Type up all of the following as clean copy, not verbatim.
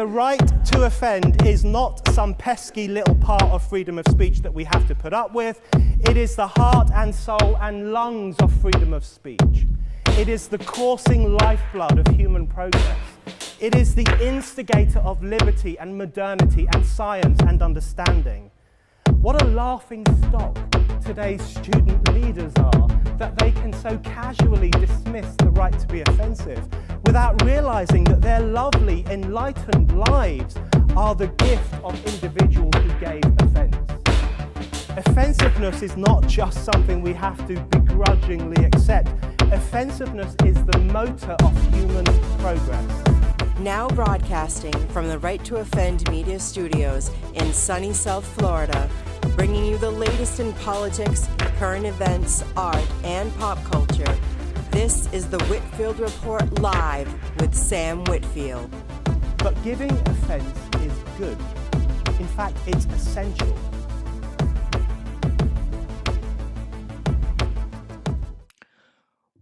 The right to offend is not some pesky little part of freedom of speech that we have to put up with. It is the heart and soul and lungs of freedom of speech. It is the coursing lifeblood of human progress. It is the instigator of liberty and modernity and science and understanding. What a laughing stock today's student leaders are, that they can so casually dismiss the right to be offensive without realizing that their lovely, enlightened lives are the gift of individuals who gave offense. Offensiveness is not just something we have to begrudgingly accept. Offensiveness is the motor of human progress. Now broadcasting from the Right to Offend Media Studios in sunny South Florida, bringing you the latest in politics, current events, art, and pop culture. This is the Whitfield Report Live with Sam Whitfield. But giving offense is good. In fact, it's essential.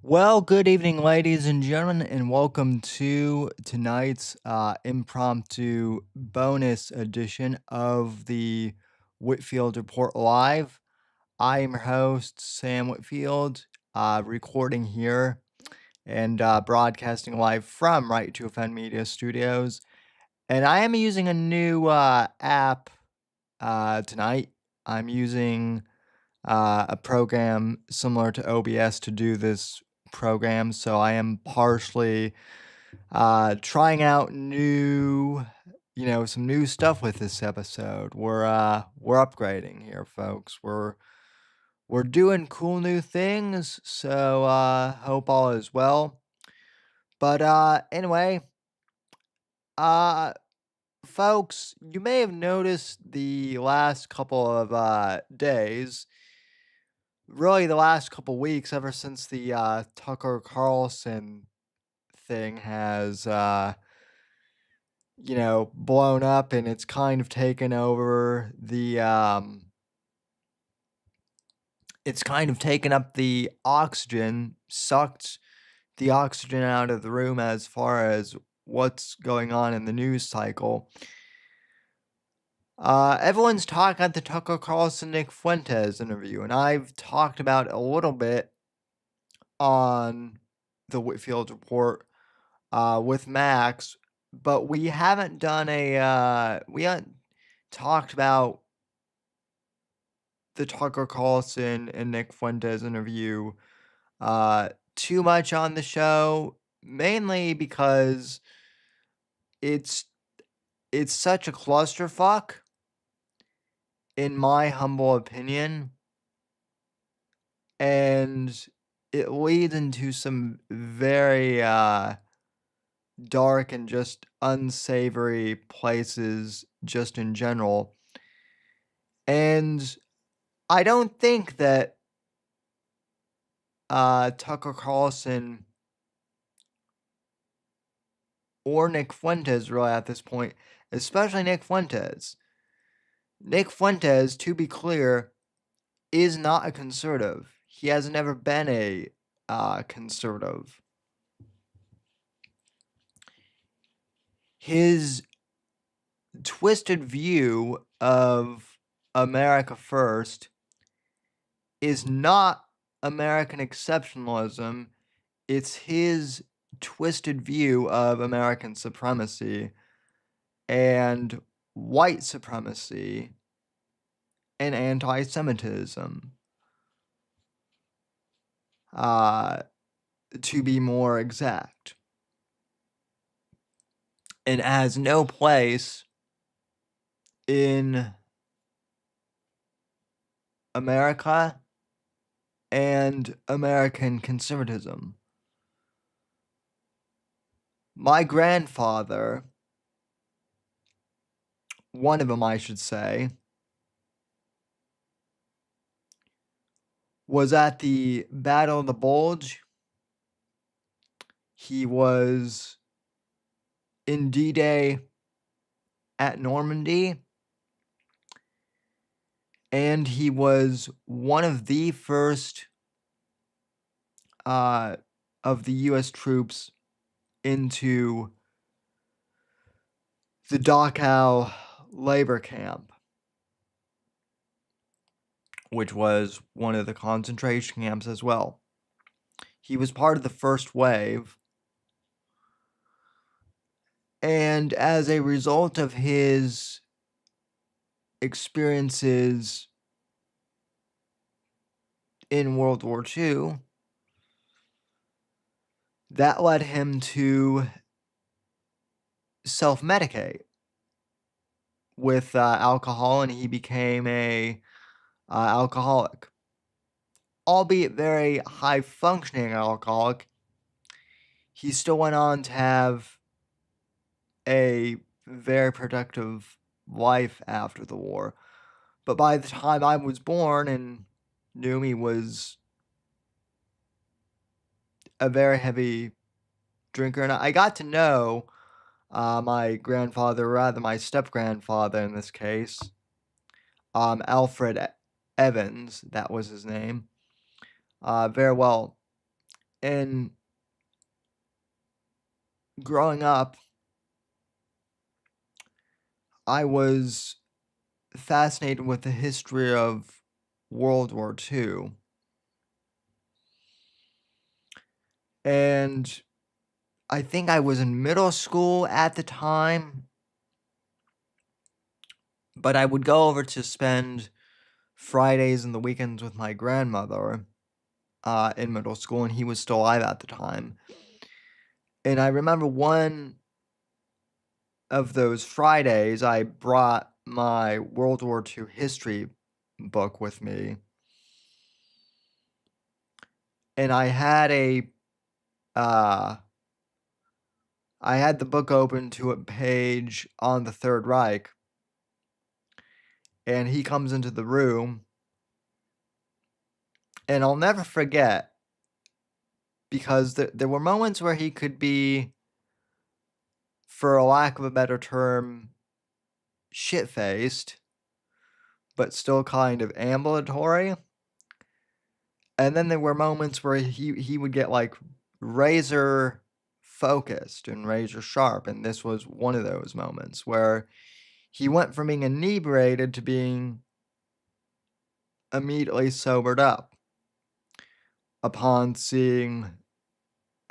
Well, good evening, ladies and gentlemen, and welcome to tonight's impromptu bonus edition of the Whitfield Report Live. I am your host, Sam Whitfield, recording here and broadcasting live from Right to Offend Media Studios. And I am using a new app tonight. I'm using a program similar to OBS to do this program, so I am partially trying out some new stuff with this episode. We're upgrading here, folks. We're doing cool new things, so hope all is well. But anyway, folks, you may have noticed the last couple of days, really the last couple weeks, ever since the Tucker Carlson thing has blown up, and it's kind of taken over it's kind of taken up the oxygen, sucked the oxygen out of the room as far as what's going on in the news cycle. Everyone's talking about the Tucker Carlson-Nick Fuentes interview, and I've talked about it a little bit on the Whitfield Report with Max, but we haven't talked about the Tucker Carlson and Nick Fuentes interview too much on the show, mainly because it's such a clusterfuck, in my humble opinion, and it leads into some very dark and just unsavory places just in general. And I don't think that Tucker Carlson or Nick Fuentes really at this point, especially Nick Fuentes. Nick Fuentes, to be clear, is not a conservative. He has never been a conservative. His twisted view of America First is not American exceptionalism. It's his twisted view of American supremacy and white supremacy and anti-Semitism, to be more exact. And has no place in America and American conservatism. My grandfather, one of them I should say, was at the Battle of the Bulge. He was in D-Day at Normandy, and he was one of the first of the U.S. troops into the Dachau labor camp, which was one of the concentration camps as well. He was part of the first wave, and as a result of his experiences in World War II, that led him to self-medicate with alcohol, and he became a alcoholic, albeit very high-functioning alcoholic. He still went on to have a very productive life after the war. But by the time I was born and knew he was a very heavy drinker, and I got to know my grandfather, or rather my step-grandfather in this case, Alfred Evans, that was his name, very well. And growing up, I was fascinated with the history of World War II. And I think I was in middle school at the time, but I would go over to spend Fridays and the weekends with my grandmother in middle school, and he was still alive at the time. And I remember one of those Fridays, I brought my World War II history book with me. And I had the book open to a page on the Third Reich. And he comes into the room. And I'll never forget, because there were moments where he could be, for a lack of a better term, shit-faced, but still kind of ambulatory. And then there were moments where he would get like razor focused and razor sharp, and this was one of those moments where he went from being inebriated to being immediately sobered up upon seeing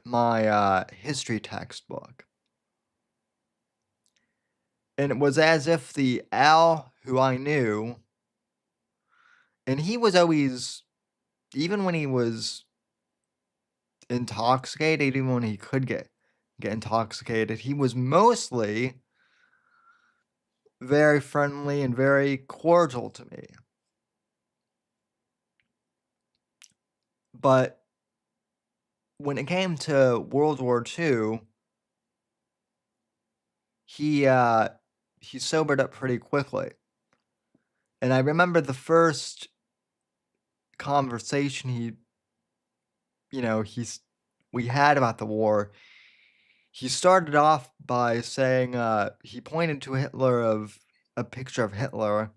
my history textbook. And it was as if the Al who I knew, and he was always, even when he was intoxicated, even when he could get intoxicated, he was mostly very friendly and very cordial to me. But when it came to World War II, he sobered up pretty quickly. And I remember the first conversation we had about the war. He started off by saying, he pointed to a picture of Hitler,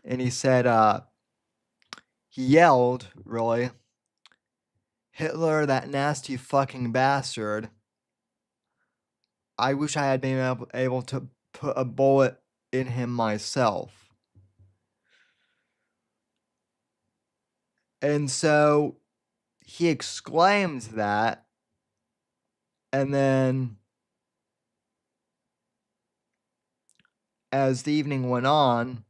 and he said, he yelled, really, "Hitler, that nasty fucking bastard. I wish I had been able to put a bullet in him myself." And so he exclaimed that, and then as the evening went on,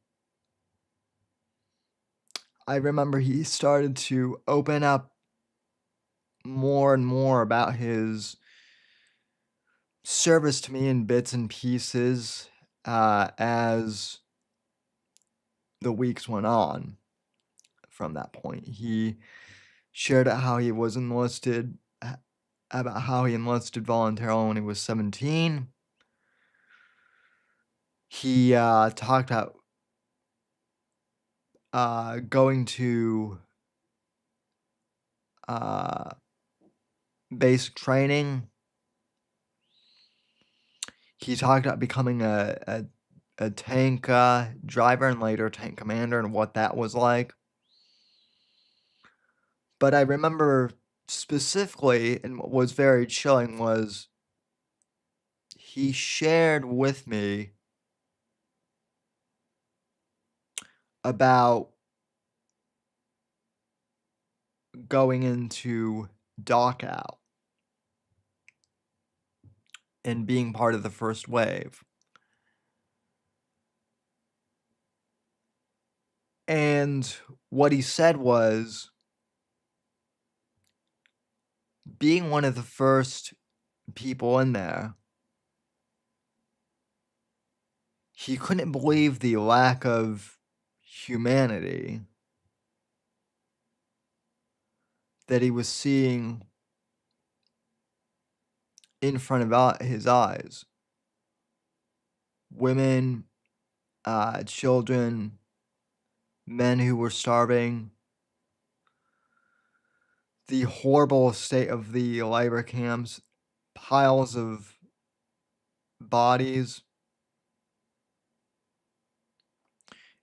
I remember he started to open up more and more about his service to me in bits and pieces as the weeks went on. From that point, he shared how he was enlisted, about how he enlisted voluntarily when he was 17. He talked about going to basic training. He talked about becoming a tank driver and later tank commander and what that was like. But I remember specifically, and what was very chilling was he shared with me about going into Dachau and being part of the first wave. And what he said was, being one of the first people in there, he couldn't believe the lack of humanity that he was seeing in front of his eyes. Women, children, men who were starving, the horrible state of the labor camps, piles of bodies,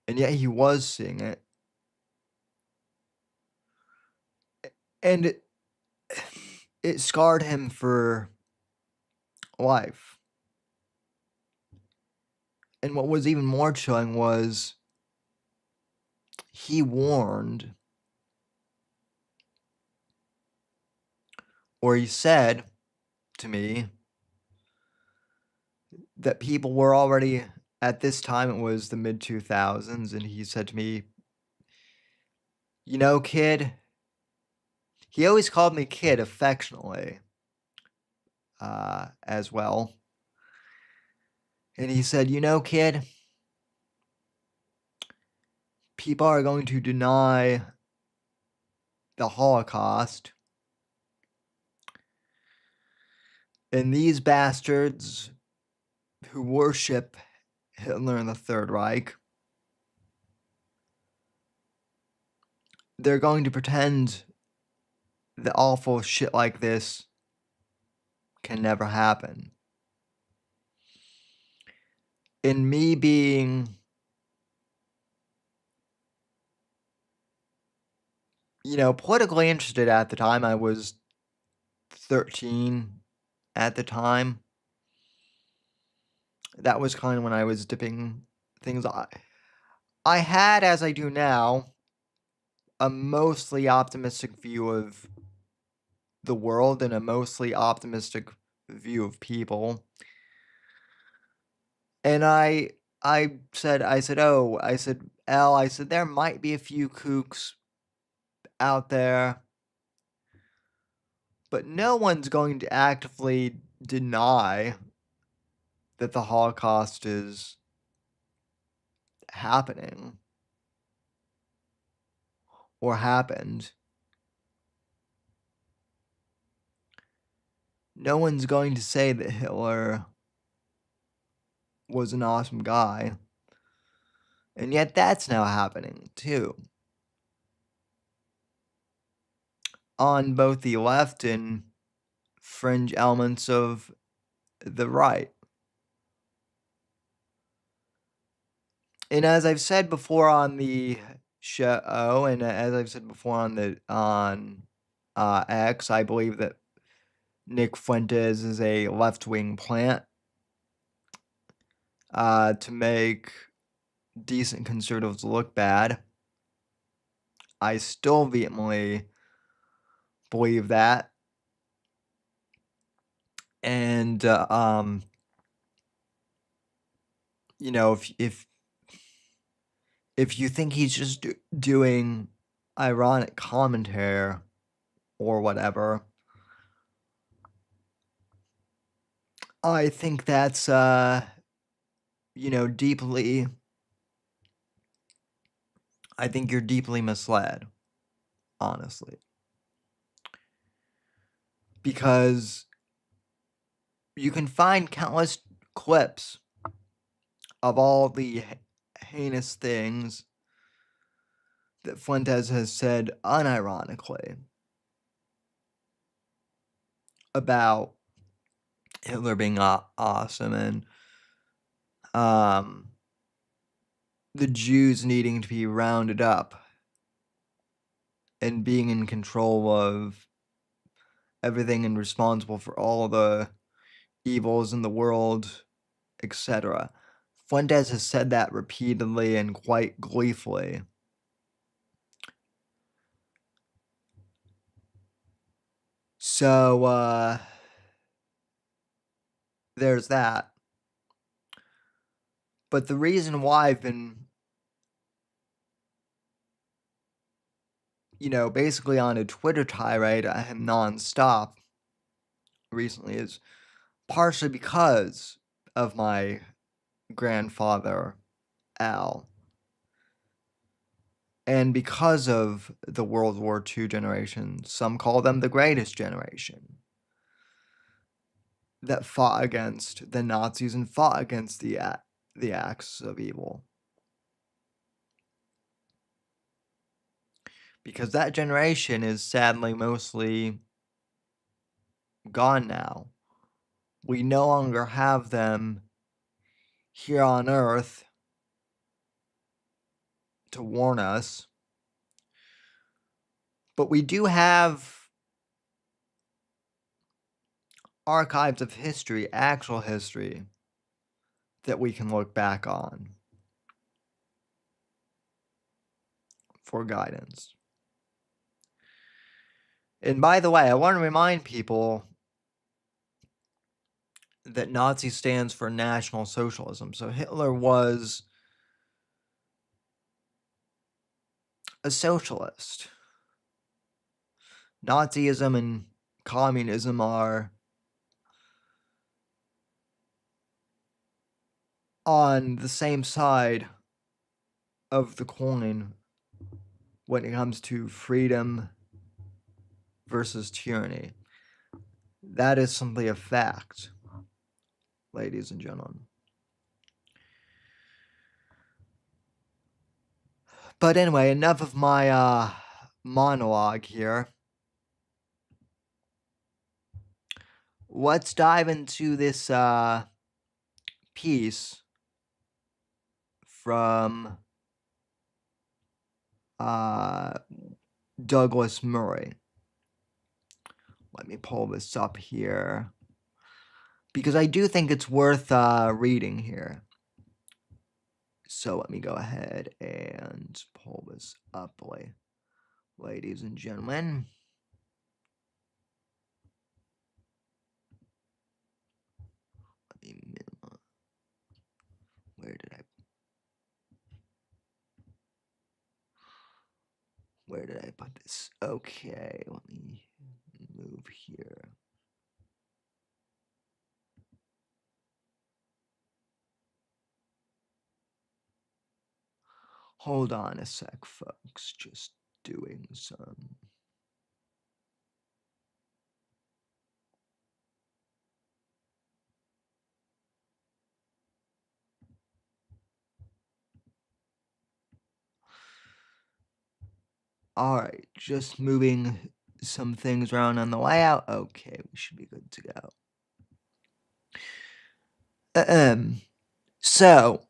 and yet he was seeing it. And it scarred him for life. And what was even more chilling was he warned, or he said to me, that people were already, at this time it was the mid 2000s, and he said to me, you know, kid, he always called me kid affectionately, as well. And he said, you know, kid, people are going to deny the Holocaust. And these bastards who worship Hitler and the Third Reich, they're going to pretend that awful shit like this can never happen. In me being, politically interested at the time, I was 13 at the time. That was kind of when I was dipping things. I had, as I do now, a mostly optimistic view of the world and a mostly optimistic view of people. And I said, Al, there might be a few kooks out there, but no one's going to actively deny that the Holocaust is happening or happened. No one's going to say that Hitler was an awesome guy. And yet that's now happening too. On both the left and fringe elements of the right. And as I've said before on the show, and as I've said before on X, I believe that Nick Fuentes is a left-wing plant to make decent conservatives look bad. I still vehemently believe that. And if you think he's just doing ironic commentary or whatever, I think that's deeply, I think you're deeply misled, honestly. Because you can find countless clips of all the heinous things that Fuentes has said unironically about Hitler being awesome and the Jews needing to be rounded up and being in control of everything and responsible for all the evils in the world, etc. Fuentes has said that repeatedly and quite gleefully. So, there's that. But the reason why I've been, basically on a Twitter tirade nonstop recently is partially because of my grandfather, Al. And because of the World War II generation, some call them the greatest generation, that fought against the Nazis and fought against the acts of evil. Because that generation is sadly mostly gone now. We no longer have them here on Earth to warn us. But we do have archives of history, actual history, that we can look back on for guidance. And by the way, I want to remind people that Nazi stands for National Socialism. So Hitler was a socialist. Nazism and communism are on the same side of the coin when it comes to freedom versus tyranny. That is simply a fact, ladies and gentlemen. But anyway, enough of my monologue here. Let's dive into this piece from Douglas Murray. Let me pull this up here, because I do think it's worth reading here. So let me go ahead and pull this up, ladies and gentlemen. Let me Where did I put this? Okay, let me move here. Hold on a sec, folks. Just doing some. Alright, just moving some things around on the layout. Okay, we should be good to go. So,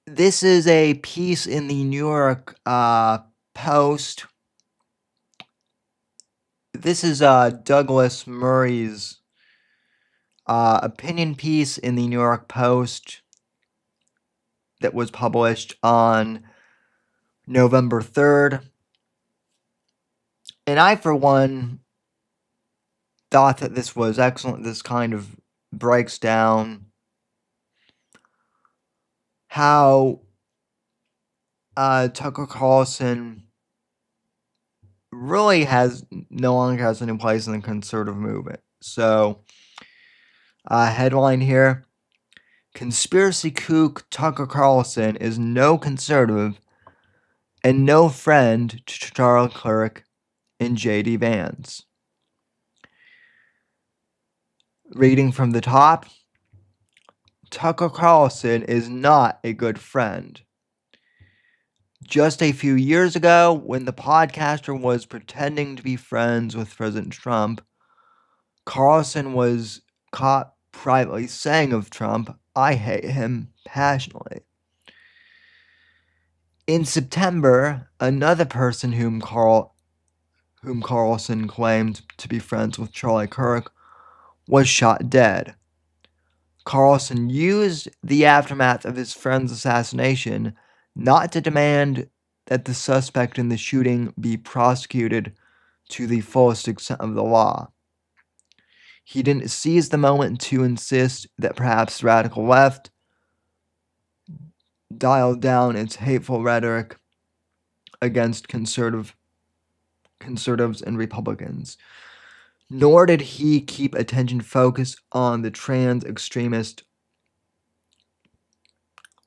this is a piece in the New York Post. This is Douglas Murray's opinion piece in the New York Post that was published on November 3rd. And I, for one, thought that this was excellent. This kind of breaks down how Tucker Carlson really no longer has any place in the conservative movement. So, headline here: Conspiracy kook Tucker Carlson is no conservative and no friend to Charlie Clerk and J.D. Vance. Reading from the top: Tucker Carlson is not a good friend. Just a few years ago, when the podcaster was pretending to be friends with President Trump, Carlson was caught privately saying of Trump, "I hate him passionately." In September, another person whom Carlson claimed to be friends with Charlie Kirk was shot dead. Carlson used the aftermath of his friend's assassination not to demand that the suspect in the shooting be prosecuted to the fullest extent of the law. He didn't seize the moment to insist that perhaps the radical left dialed down its hateful rhetoric against conservatives and Republicans. Nor did he keep attention focused on the trans extremist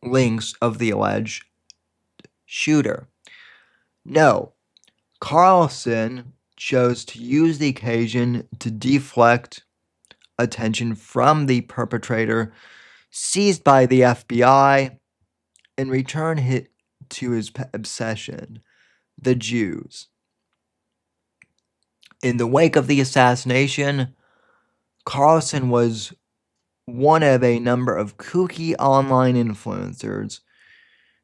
links of the alleged shooter. No, Carlson chose to use the occasion to deflect attention from the perpetrator seized by the FBI and return to his obsession, the Jews. In the wake of the assassination, Carlson was one of a number of kooky online influencers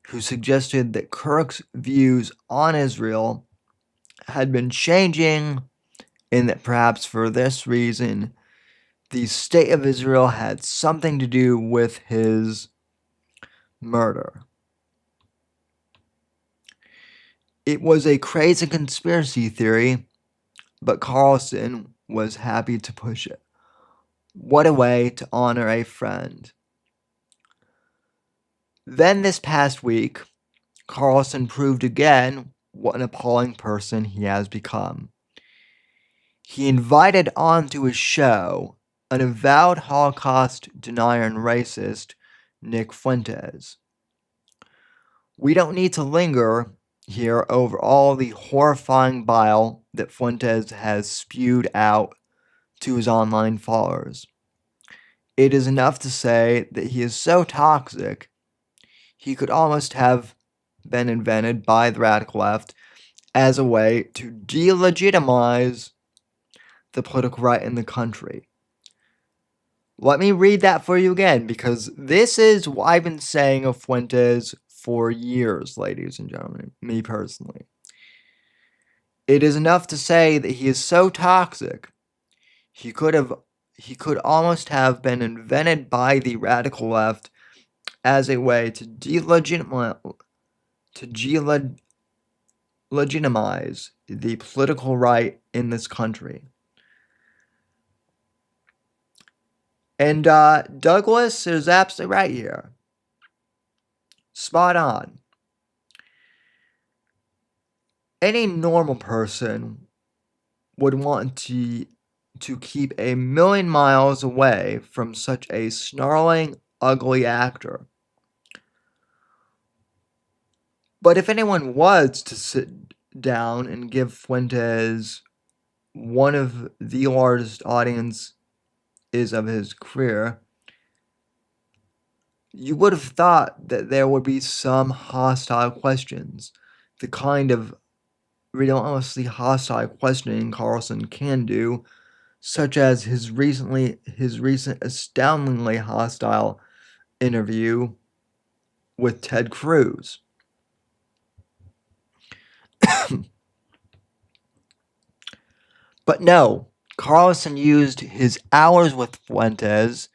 who suggested that Kirk's views on Israel had been changing and that perhaps for this reason, the state of Israel had something to do with his murder. It was a crazy conspiracy theory, but Carlson was happy to push it. What a way to honor a friend. Then this past week, Carlson proved again what an appalling person he has become. He invited onto his show an avowed Holocaust denier and racist, Nick Fuentes. We don't need to linger here over all the horrifying bile that Fuentes has spewed out to his online followers. It is enough to say that he is so toxic, he could almost have been invented by the radical left as a way to delegitimize the political right in the country. Let me read that for you again, because this is what I've been saying of Fuentes for years, ladies and gentlemen, me personally. It is enough to say that he is so toxic, he could almost have been invented by the radical left as a way to legitimize the political right in this country. And Douglas is absolutely right here. Spot on. Any normal person would want to keep a million miles away from such a snarling, ugly actor. But if anyone was to sit down and give Fuentes one of the largest audiences of his career, you would have thought that there would be some hostile questions, the kind of relentlessly hostile questioning Carlson can do, such as his recent astoundingly hostile interview with Ted Cruz. But no, Carlson used his hours with Fuentes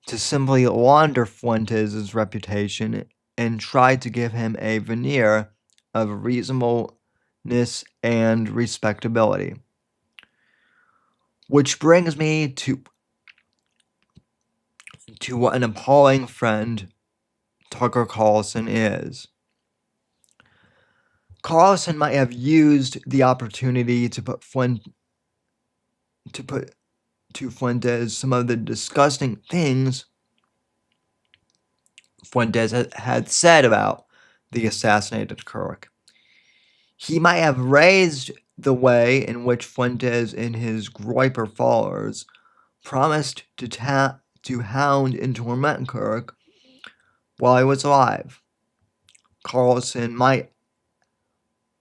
to simply launder Fuentes' reputation and tried to give him a veneer of reasonableness and respectability. Which brings me to what an appalling friend Tucker Carlson is. Carlson might have used the opportunity to put to Fuentes some of the disgusting things Fuentes had said about the assassinated Kirk. He might have raised the way in which Fuentes and his Groyper followers promised to hound and torment Kirk while he was alive. Carlson might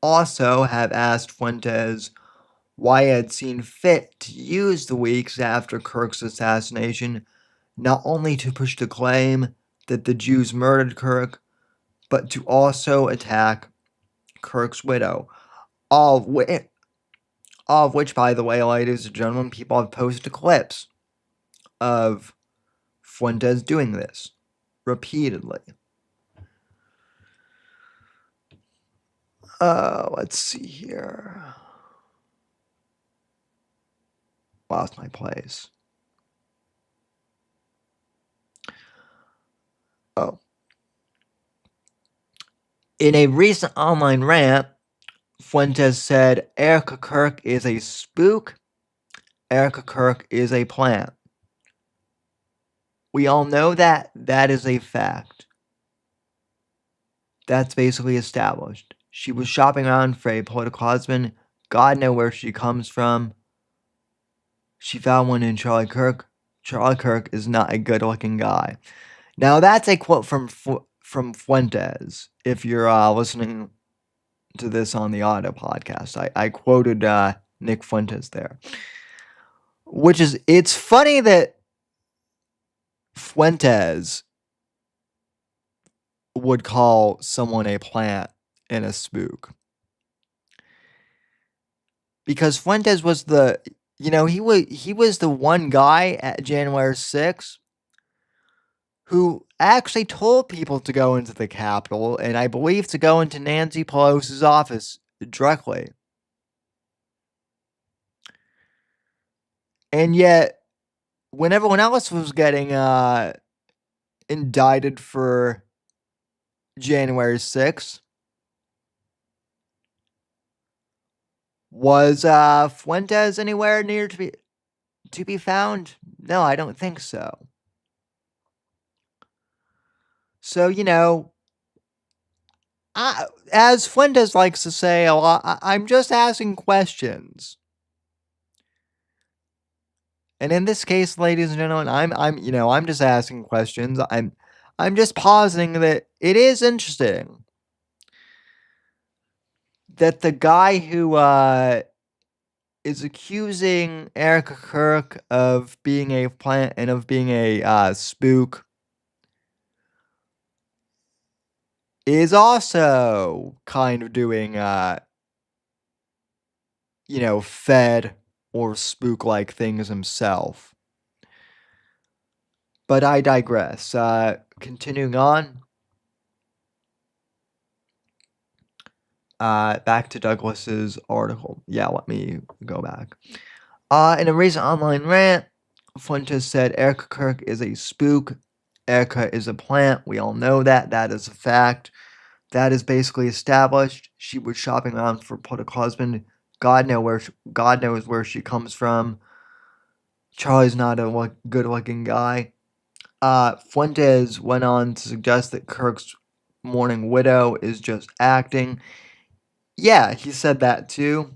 also have asked Fuentes why he had seen fit to use the weeks after Kirk's assassination not only to push the claim that the Jews murdered Kirk, but to also attack Kirk's widow. All of which, by the way, ladies and gentlemen, people have posted clips of Fuentes doing this repeatedly. Let's see here. Lost my place. Oh. In a recent online rant, Fuentes said Erica Kirk is a spook. Erica Kirk is a plant. We all know that. That is a fact. That's basically established. She was shopping around for a political husband. God knows where she comes from. She found one in Charlie Kirk. Charlie Kirk is not a good-looking guy. Now, that's a quote from Fuentes. If you're listening to this on the audio podcast, I quoted Nick Fuentes there. Which is, it's funny that Fuentes would call someone a plant and a spook. Because Fuentes was the, he was the one guy at January 6th who actually told people to go into the Capitol, and I believe to go into Nancy Pelosi's office directly. And yet, when everyone else was getting indicted for January 6th, was Fuentes anywhere near to be found? No, I don't think so. So, as Fuentes likes to say a lot, I'm just asking questions. And in this case, ladies and gentlemen, I'm just asking questions. I'm just positing that it is interesting that the guy who is accusing Erica Kirk of being a plant and of being a spook is also kind of doing, Fed or spook-like things himself. But I digress. Continuing on. Back to Douglas's article. Yeah, let me go back. In a recent online rant, Fuentes said Erica Kirk is a spook. Erica is a plant. We all know that. That is a fact. That is basically established. She was shopping around for a political husband. God knows where she comes from. Charlie's not a good-looking guy. Fuentes went on to suggest that Kirk's mourning widow is just acting. Yeah, he said that too.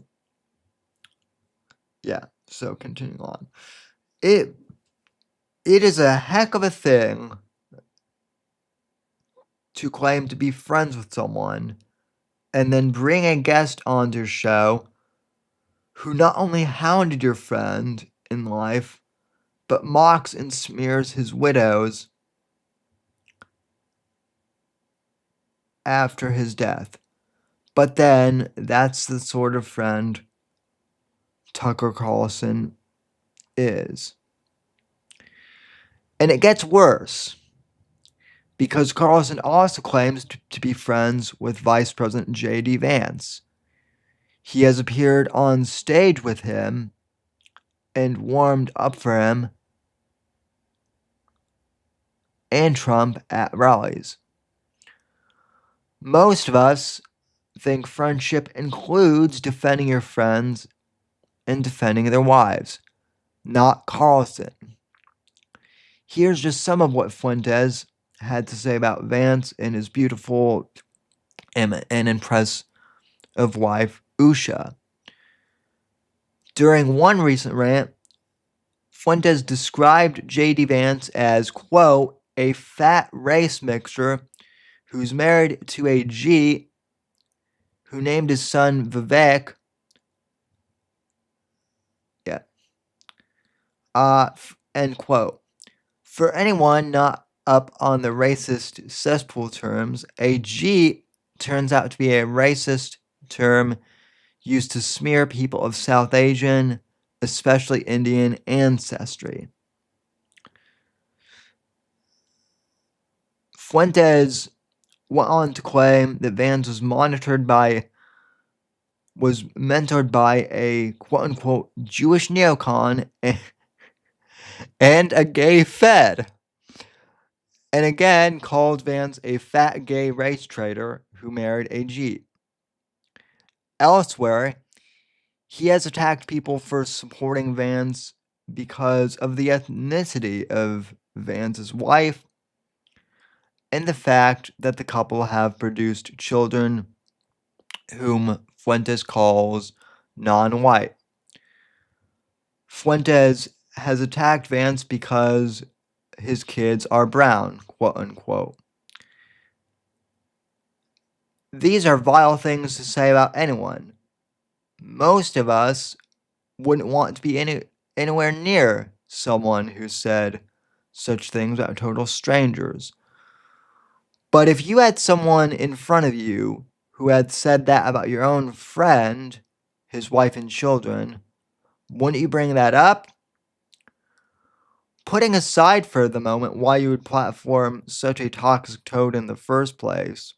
Yeah, so continuing on. It is a heck of a thing to claim to be friends with someone and then bring a guest onto your show who not only hounded your friend in life, but mocks and smears his widows after his death. But then, that's the sort of friend Tucker Carlson is. And it gets worse, because Carlson also claims to be friends with Vice President J.D. Vance. He has appeared on stage with him and warmed up for him and Trump at rallies. Most of us think friendship includes defending your friends and defending their wives, not Carlson. Here's just some of what Fuentes had to say about Vance and his beautiful and impressive wife, Usha. During one recent rant, Fuentes described J.D. Vance as, quote, a fat race mixture who's married to a G who named his son Vivek. Yeah. End quote. For anyone not up on the racist cesspool terms, a G turns out to be a racist term used to smear people of South Asian, especially Indian, ancestry. Fuentes went on to claim that Vance was mentored by a quote-unquote Jewish neocon and a gay Fed. And again called Vance a fat gay race traitor who married a Jeep. Elsewhere, he has attacked people for supporting Vance because of the ethnicity of Vance's wife and the fact that the couple have produced children whom Fuentes calls non-white. Fuentes has attacked Vance because his kids are brown, quote unquote. These are vile things to say about anyone. Most of us wouldn't want to be anywhere near someone who said such things about total strangers. But if you had someone in front of you who had said that about your own friend, his wife and children, wouldn't you bring that up? Putting aside for the moment why you would platform such a toxic toad in the first place,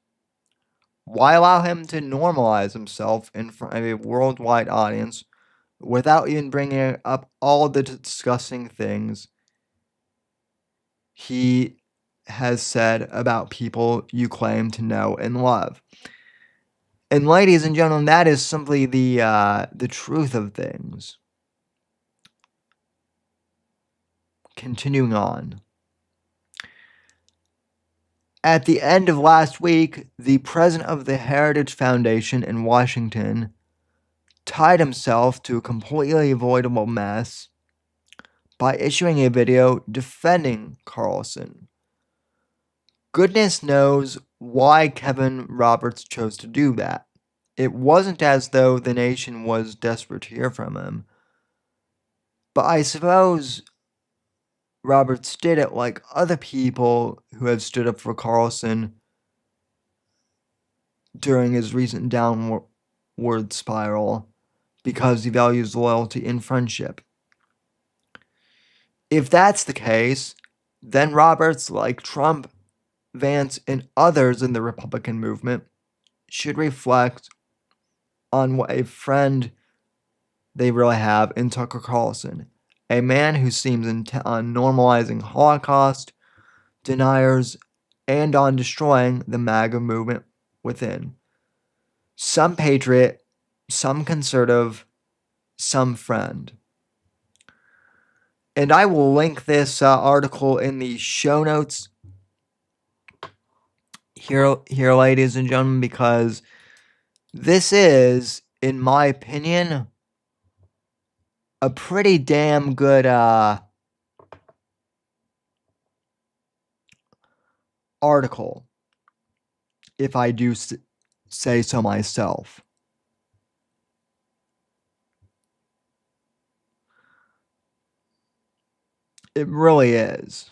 why allow him to normalize himself in front of a worldwide audience without even bringing up all the disgusting things he has said about people you claim to know and love? And ladies and gentlemen, that is simply the truth of things. Continuing on. At the end of last week, the president of the Heritage Foundation in Washington tied himself to a completely avoidable mess by issuing a video defending Carlson. Goodness knows why Kevin Roberts chose to do that. It wasn't as though the nation was desperate to hear from him. But I suppose Roberts did it like other people who have stood up for Carlson during his recent downward spiral because he values loyalty and friendship. If that's the case, then Roberts, like Trump, Vance, and others in the Republican movement, should reflect on what a friend they really have in Tucker Carlson, a man who seems intent on normalizing Holocaust deniers and on destroying the MAGA movement within. Some patriot, some conservative, some friend. And I will link this article in the show notes here, ladies and gentlemen, because this is, in my opinion, a pretty damn good article, if I do say so myself. It really is.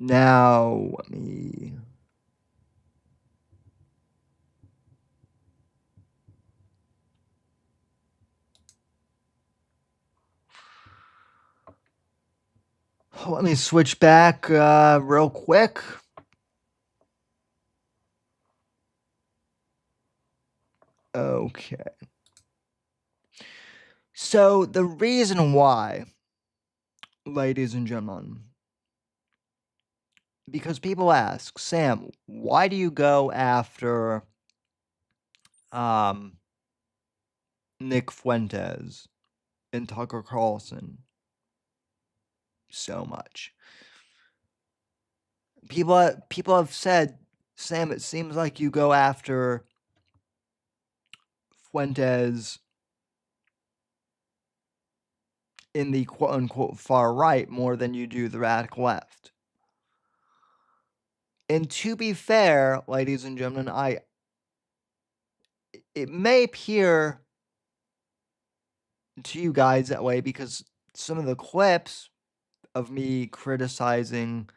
Now, let me... Let me switch back real quick. Okay. So, the reason why, ladies and gentlemen, because people ask, Sam, why do you go after Nick Fuentes and Tucker Carlson so much? People have said, Sam, it seems like you go after Fuentes in the quote-unquote far right more than you do the radical left. And to be fair, ladies and gentlemen, it may appear to you guys that way because some of the clips of me criticizing,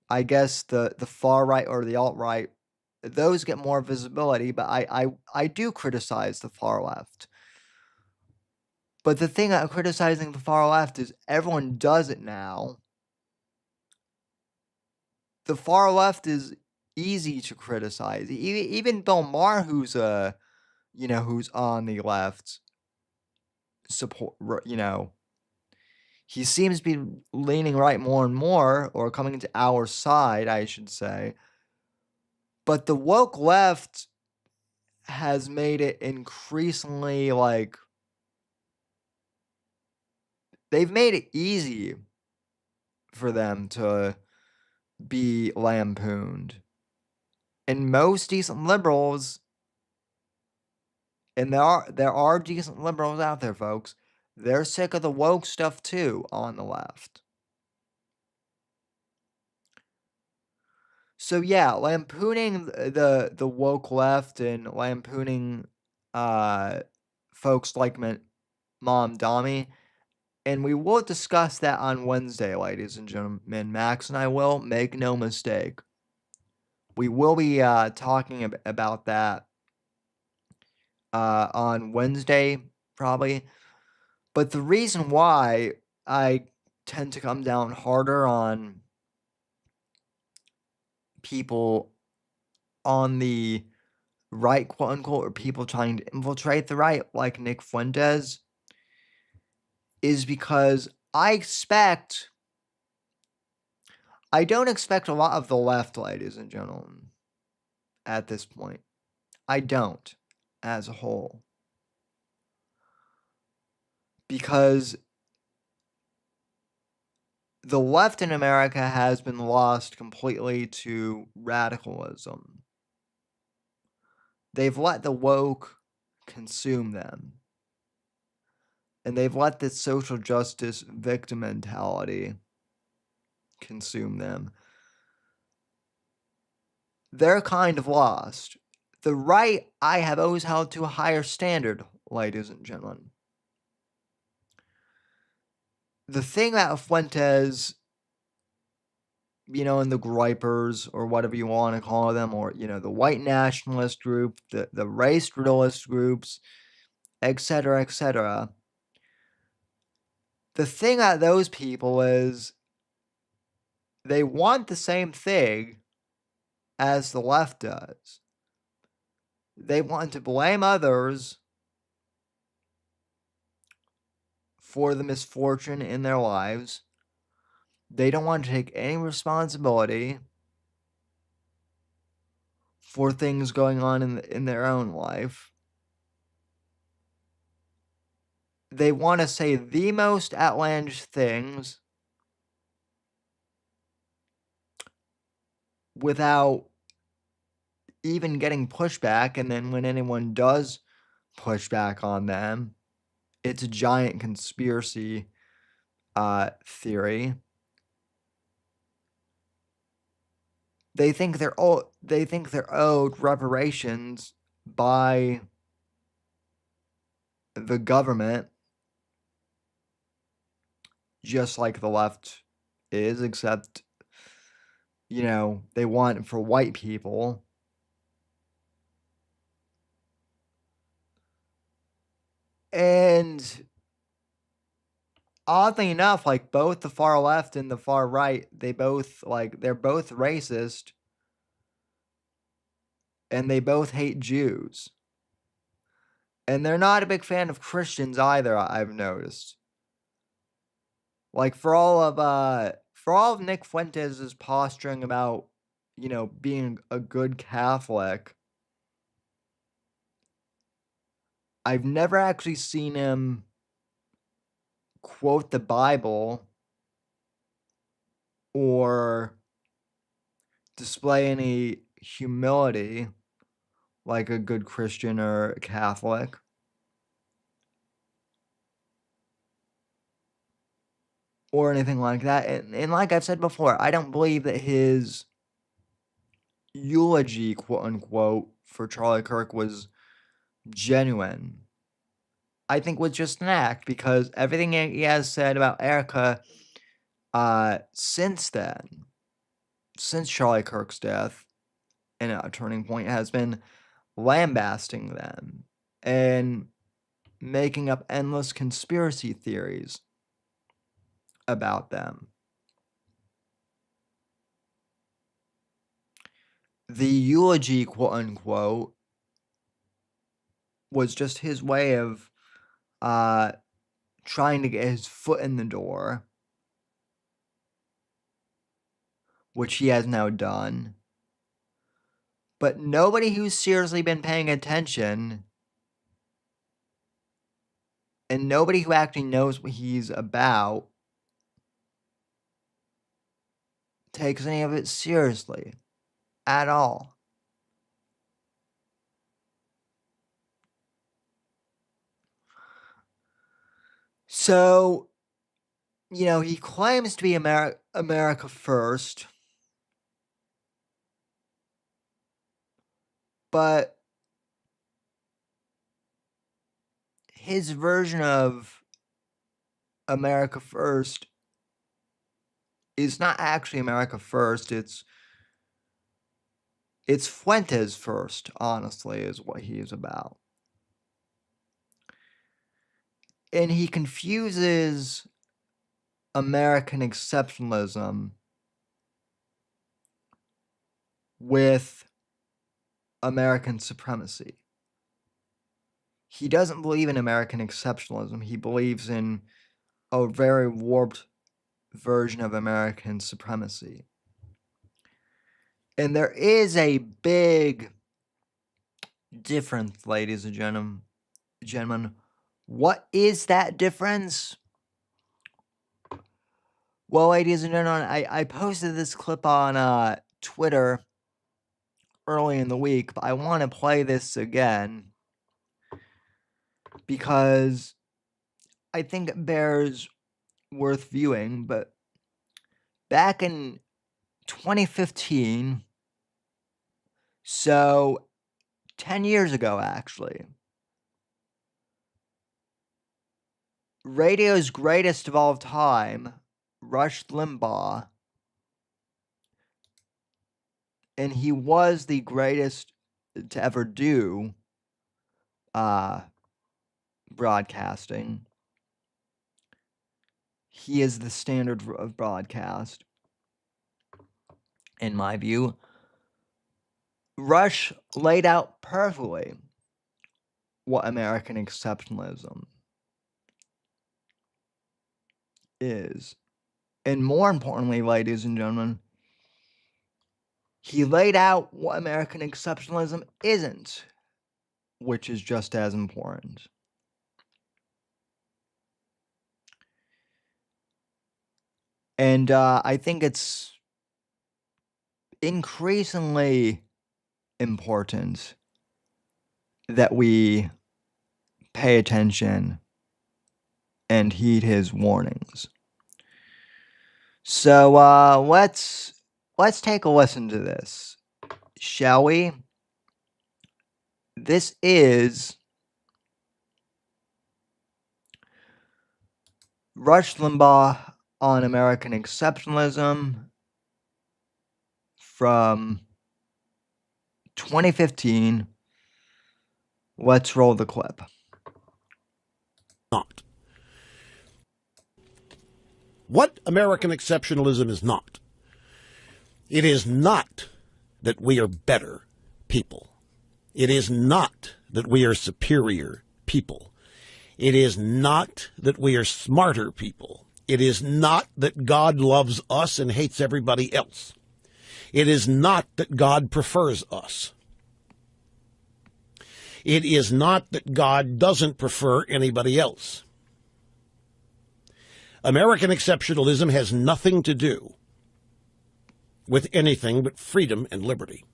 I guess, the far right or the alt-right, those get more visibility, but I do criticize the far left. But the thing about criticizing the far left is everyone does it now, the far left is easy to criticize. Even Bill Maher, who's who's on the left, support, he seems to be leaning right more and more, or coming to our side, I should say. But the woke left has made it increasingly they've made it easy for them to be lampooned. And most decent liberals, and there are decent liberals out there, folks, they're sick of the woke stuff too on the left. So yeah, lampooning the woke left and lampooning folks like Mom Dami, and we will discuss that on Wednesday, ladies and gentlemen. Max and I will, make no mistake. We will be talking about that on Wednesday, probably. But the reason why I tend to come down harder on people on the right, quote unquote, or people trying to infiltrate the right, like Nick Fuentes, is because I don't expect a lot of the left, ladies and gentlemen, at this point. I don't, as a whole. Because the left in America has been lost completely to radicalism. They've let the woke consume them. And they've let this social justice victim mentality consume them. They're kind of lost. The right, I have always held to a higher standard, ladies and gentlemen. The thing that Fuentes, and the gripers, or whatever you want to call them, or, the white nationalist group, the race realist groups, etc., etc. The thing that those people is, they want the same thing as the left does. They want to blame others for the misfortune in their lives. They don't want to take any responsibility for things going on in their own life. They want to say the most outlandish things without even getting pushback, and then when anyone does push back on them, it's a giant conspiracy theory. They think they're owed reparations by the government, just like the left is, except they want it for white people. And oddly enough, both the far left and the far right, they're both racist, and they both hate Jews. And they're not a big fan of Christians either, I've noticed. For all of Nick Fuentes' posturing about, being a good Catholic, I've never actually seen him quote the Bible or display any humility like a good Christian or a Catholic. Or anything like that. And like I've said before, I don't believe that his eulogy, quote unquote, for Charlie Kirk was genuine. I think was just an act, because everything he has said about Erica since then, since Charlie Kirk's death and a turning point, has been lambasting them and making up endless conspiracy theories about them. the eulogy, quote unquote, was just his way of trying to get his foot in the door, which he has now done. But nobody who's seriously been paying attention, and nobody who actually knows what he's about, takes any of it seriously at all. So, he claims to be America first, but his version of America first is not actually America first. It's Fuentes first, honestly, is what he is about. And he confuses American exceptionalism with American supremacy. He doesn't believe in American exceptionalism. He believes in a very warped version of American supremacy. And there is a big difference, ladies and gentlemen. What is that difference? Well, ladies and gentlemen, I posted this clip on Twitter early in the week, but I want to play this again because I think it bears worth viewing. But back in 2015, so 10 years ago actually, radio's greatest of all time, Rush Limbaugh, and he was the greatest to ever do broadcasting. He is the standard of broadcast, in my view. Rush laid out perfectly what American exceptionalism is. And more importantly, ladies and gentlemen, he laid out what American exceptionalism isn't, which is just as important. And I think it's increasingly important that we pay attention and heed his warnings. So let's take a listen to this, shall we? This is Rush Limbaugh on American exceptionalism from 2015. Let's roll the clip. Not. What American exceptionalism is not. It is not that we are better people. It is not that we are superior people. It is not that we are smarter people. It is not that God loves us and hates everybody else. It is not that God prefers us. It is not that God doesn't prefer anybody else. American exceptionalism has nothing to do with anything but freedom and liberty.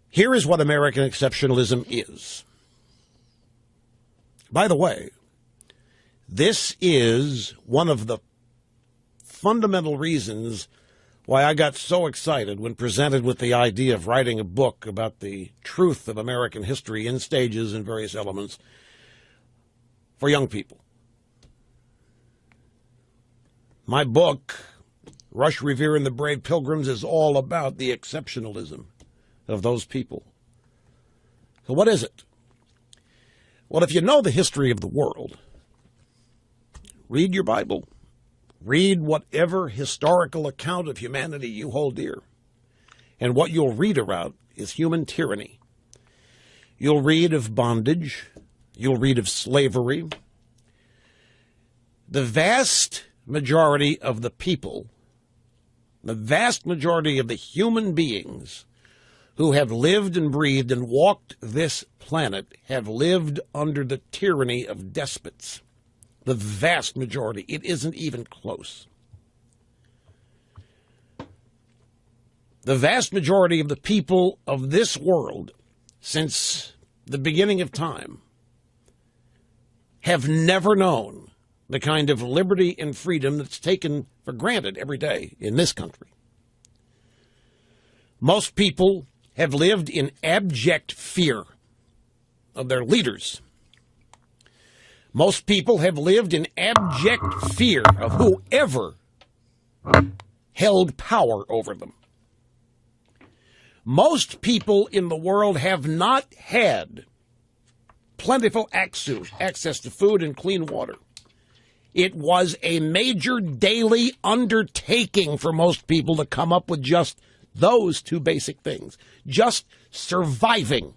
Here is what American exceptionalism is. By the way, this is one of the fundamental reasons why I got so excited when presented with the idea of writing a book about the truth of American history in stages and various elements for young people. My book, Rush, Revere, and the Brave Pilgrims, is all about the exceptionalism of those people. So what is it? Well, if you know the history of the world, read your Bible. Read whatever historical account of humanity you hold dear. And what you'll read about is human tyranny. You'll read of bondage. You'll read of slavery. The vast majority of the people, the vast majority of the human beings who have lived and breathed and walked this planet have lived under the tyranny of despots. The vast majority. It isn't even close. The vast majority of the people of this world, since the beginning of time, have never known the kind of liberty and freedom that's taken for granted every day in this country. Most people have lived in abject fear of their leaders. Most people have lived in abject fear of whoever held power over them. Most people in the world have not had plentiful access to food and clean water. It was a major daily undertaking for most people to come up with just those two basic things. Just surviving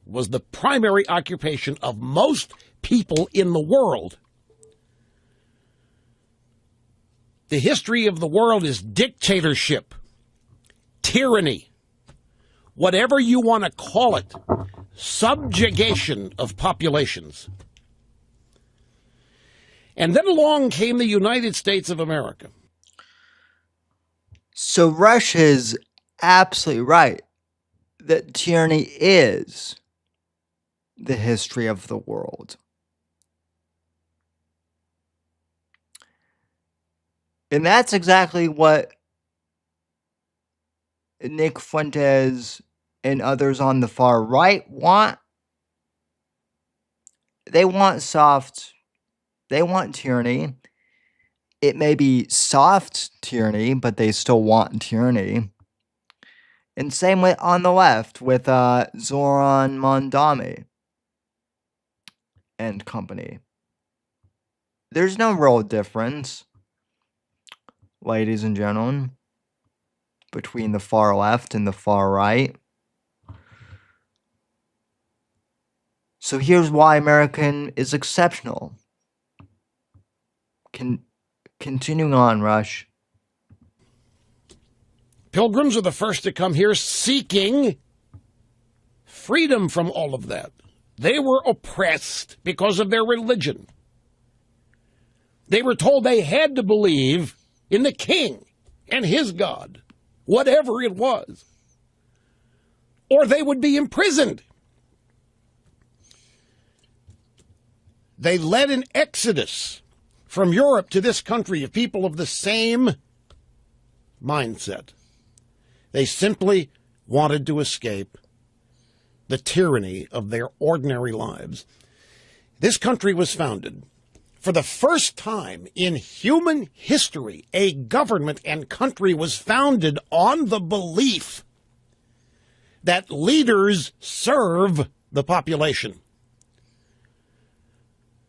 was the primary occupation of most people in the world. The history of the world is dictatorship, tyranny, whatever you want to call it, subjugation of populations. And then along came the United States of America. So Rush is absolutely right that tyranny is the history of the world. And that's exactly what Nick Fuentes and others on the far right want. They want tyranny. It may be soft tyranny, but they still want tyranny. And same with on the left with Zoran Mondami and company. There's no real difference, ladies and gentlemen, between the far left and the far right. So here's why American is exceptional. Continuing on, Rush. Pilgrims are the first to come here seeking freedom from all of that. They were oppressed because of their religion. They were told they had to believe in the king and his God, whatever it was, or they would be imprisoned. They led an exodus from Europe to this country of people of the same mindset. They simply wanted to escape the tyranny of their ordinary lives. This country was founded. For the first time in human history, a government and country was founded on the belief that leaders serve the population.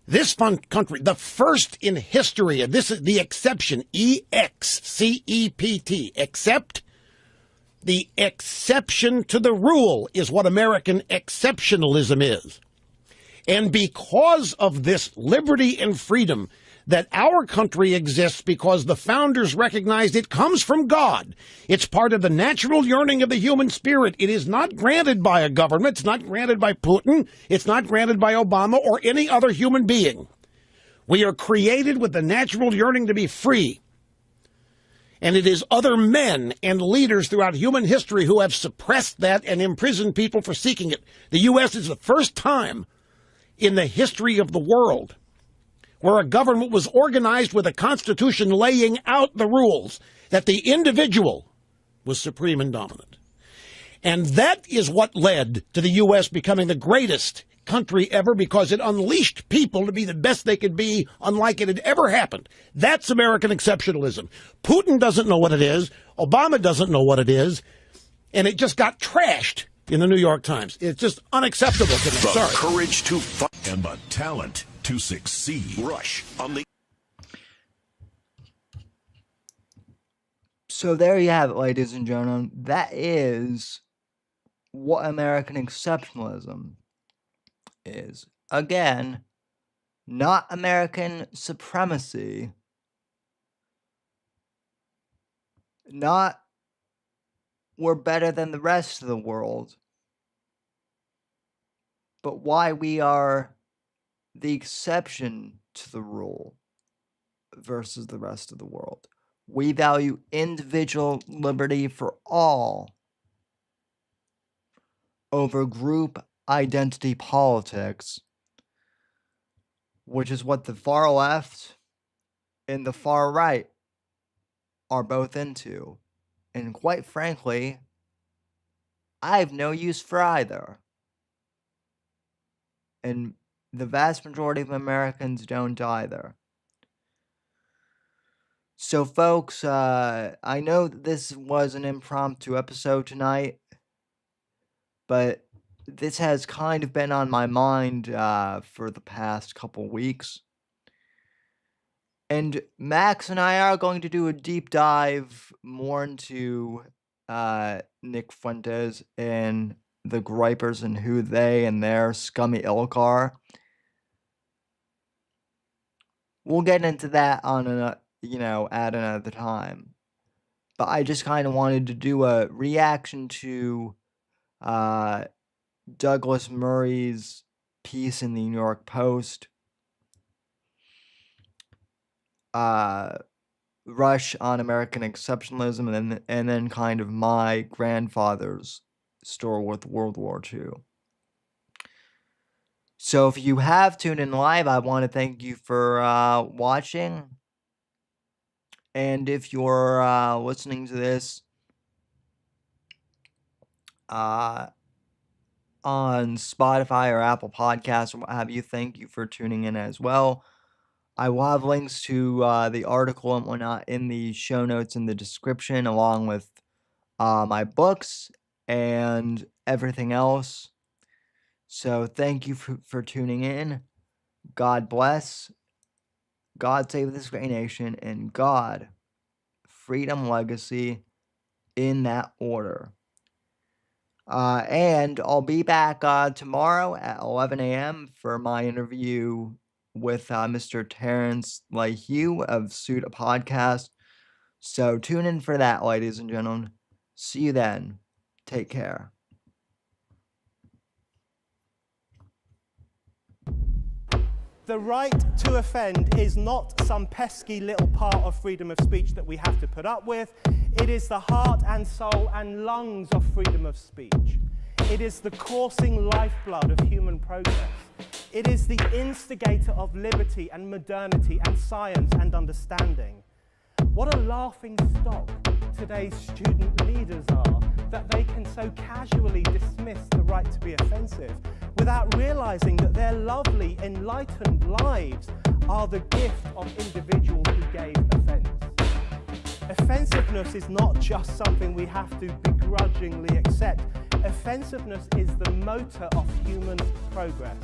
This country, the first in history, and this is the exception, E-X-C-E-P-T, except the exception to the rule is what American exceptionalism is. And because of this liberty and freedom that our country exists because the founders recognized it comes from God. It's part of the natural yearning of the human spirit. It is not granted by a government. It's not granted by Putin. It's not granted by Obama or any other human being. We are created with the natural yearning to be free. And it is other men and leaders throughout human history who have suppressed that and imprisoned people for seeking it. The U.S. is the first time in the history of the world where a government was organized with a constitution laying out the rules that the individual was supreme and dominant. And that is what led to the U.S. becoming the greatest country ever, because it unleashed people to be the best they could be, unlike it had ever happened. That's American exceptionalism. Putin doesn't know what it is. Obama doesn't know what it is. And it just got trashed in the New York Times. It's just unacceptable to me. The Sorry. courage to fight and the talent to succeed. Rush on the So there you have it, ladies and gentlemen. That is what American exceptionalism is. Again, not American supremacy, not we're better than the rest of the world, but why we are the exception to the rule versus the rest of the world. We value individual liberty for all over group identity politics, which is what the far left and the far right are both into. And quite frankly, I have no use for either. And the vast majority of Americans don't either. So, folks, I know that this was an impromptu episode tonight, but this has kind of been on my mind for the past couple weeks. And Max and I are going to do a deep dive more into Nick Fuentes and the Gripers and who they and their scummy ilk are. We'll get into that on at another time. But I just kind of wanted to do a reaction to Douglas Murray's piece in the New York Post. Rush on American exceptionalism, and then kind of my grandfather's story with World War II. So if you have tuned in live, I want to thank you for watching. And if you're listening to this on Spotify or Apple Podcasts or what have you, thank you for tuning in as well. I will have links to the article and whatnot in the show notes in the description, along with my books and everything else. So thank you for tuning in. God bless. God save this great nation. And God, freedom, legacy, in that order. And I'll be back tomorrow at 11 a.m. for my interview with Mr. Terrence LaHue of Suda Podcast. So tune in for that, ladies and gentlemen. See you then. Take care. The right to offend is not some pesky little part of freedom of speech that we have to put up with. It is the heart and soul and lungs of freedom of speech. It is the coursing lifeblood of human progress. It is the instigator of liberty and modernity and science and understanding. What a laughing stock today's student leaders are, that they can so casually dismiss the right to be offensive without realizing that their lovely, enlightened lives are the gift of individuals who gave offense. Offensiveness is not just something we have to begrudgingly accept. Offensiveness is the motor of human progress.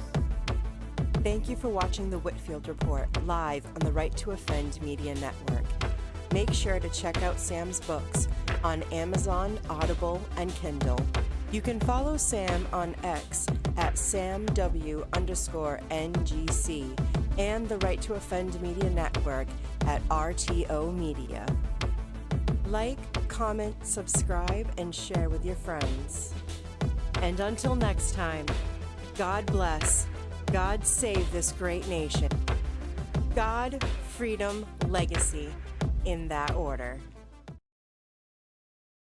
Thank you for watching the Whitfield Report live on the Right to Offend Media Network. Make sure to check out Sam's books on Amazon, Audible, and Kindle. You can follow Sam on X at SamW_NGC and the Right to Offend Media Network at RTO Media. Like, comment, subscribe, and share with your friends. And until next time, God bless, God save this great nation. God, freedom, legacy, in that order.